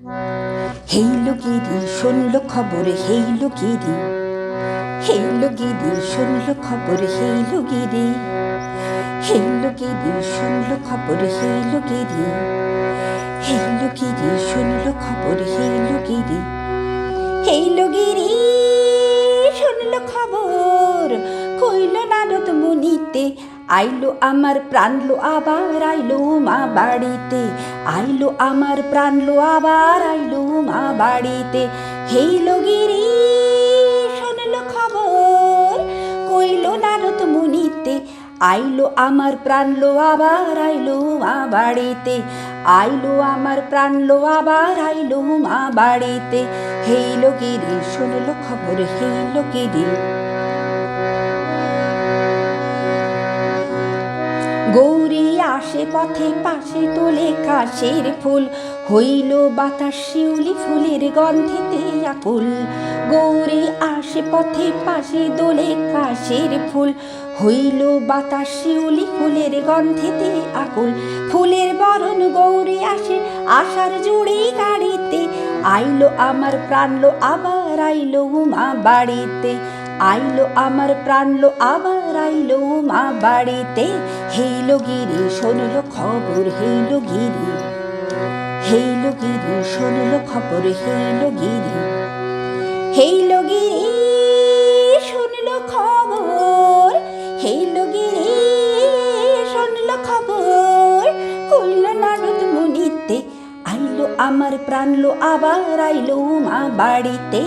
Halo গিরি শুনল খবর, Halo গিরি, Halo গিরি শুনল খবর, হেইলো গিরি, হেইলো গিরি শুনল খবর, হেইলো গিরি, হেইলো গিরি শুনল খবর, হেইলো গিরি, হেইলো গিরি শুনল খবর, কইল নারদ মুনিতে, আইলো আমার প্রাণলো আবার আইলো মা বাড়িতে, আইলো আমার প্রাণলো আবার আইলো মা বাড়িতে। হেইলো গিরি শুনল খবর, কইল নারদ মুনিতে, আইলো আমার প্রাণলো আবার আইলো মা বাড়িতে, আইলো আমার প্রাণলো আবার আইলো মা বাড়িতে। হেইলো গিরি শুনল খবর, হেইলো গিরি। গৌরী আসে পথে, পাশে তোলে কাশের ফুল, হইল বাতাস শিউলি ফুলের গন্ধেতে আকুল। গৌরী আসে পথে, পাশে দোলে কাশের ফুল, হইল বাতাস শিউলি ফুলের গন্ধেতে আকুল। ফুলের বরণ গৌরী আসে আশার জুড়ি গাড়িতে, আইলো আমার প্রাণলো আবার আইলো মা বাড়িতে, আইলো আমার প্রাণলো আবার আইলো মা বাড়িতে। হেইলো গিরি শুনল খবর, হেইলো গিরি, হেইলো গিরি শুনল খবর, হেইলো গিরি, হেইলো গিরি শুনল খবর, হেইলো গিরি শুনল খবর, কইল নারদ মুনিতে, আইলো আমার প্রাণলো আবার আইলো মা বাড়িতে,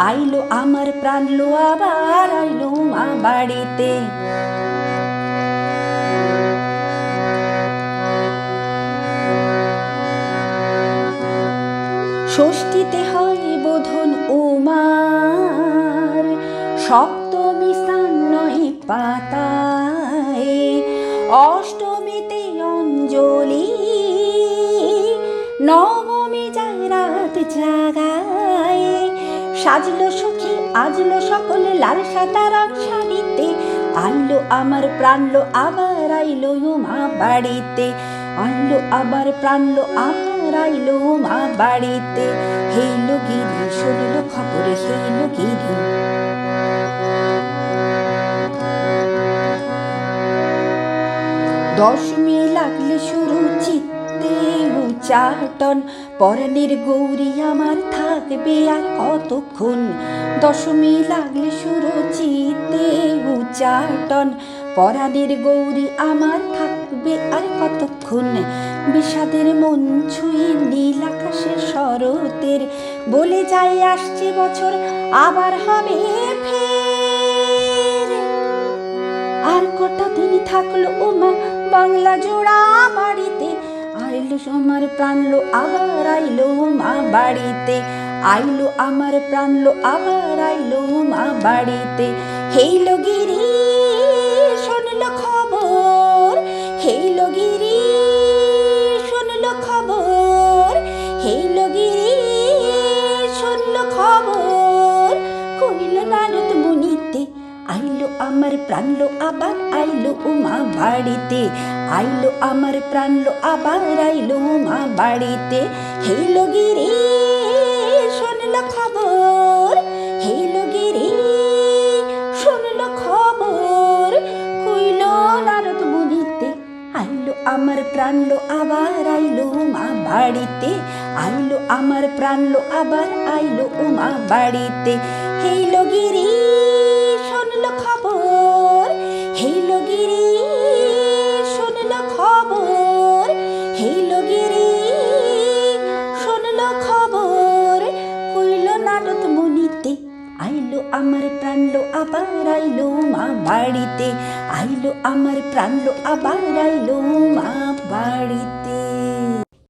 আইলো আমার প্রাণলো আবার আইলো মা বাড়িতে। ষষ্ঠীতে হয় বোধন উমার, সপ্তমী স্নান নয় পাতায়, অষ্টমীতে অঞ্জলি, নবমী যায় রাত জাগায়। সাজলো সখী আজলো সকল লাল সাদা রং শাড়িতে, আইলো আমার প্রাণলো আবার আইলো মা বাড়িতে, আইলো আবার প্রাণলো আবার আইলো মা বাড়িতে। হেইলো গিরি শুনল খবর, হেইলো গিরি। দশমী লাগলে শুরু চিত্তে উচ্চাটন, পরাণের গৌরী আমার থাকবে আর কতক্ষণ। দশমী লাগলে শুরু চিত্তে উচ্চাটন, পরাণের গৌরী আমার থাকবে আর কতক্ষণ। বিষাদের মন ছুঁয়ে নীল আকাশের শরতের, বলে যায় আসছে বছর আবার হবে ফের। আর কটা দিন থাকলো ওমা বাংলা জোড়া বাড়িতে, আইলো আমার প্রাণলো আবার আইলো মা বাড়িতে, আইলো আমার প্রাণলো আবার আইলো মা বাড়িতে। হেইলো গিরি শুনল খবর, হেইলো গিরি শুনল খবর, হেইলো গিরি শুনল খবর, কইল নারদ মুনিতে, আইলো আমার প্রাণলো আবার আইলো মা বাড়িতে, আইলো আমার প্রাণলো আবার আইলো মা বাড়িতে। হেইলো গিরি শুনল খবর, হেইলো গিরি শুনল খবর, কইল নারদ মুনিতে, আইলো আমার প্রাণলো আবার আইলো মা বাড়িতে, আইলো আমার প্রাণলো আবার আইলো মা বাড়িতে। হেইলো গিরি শুনল খবর, হেইলো গিরি শুনল খবর, হেইলো গিরি শুনল খবর, কইল নারদ মুনিতে, আইলো আমার প্রাণলো আবার আইলো মা বাড়িতে, আইলো আমার প্রাণলো আবার আইলো মা বাড়িতে।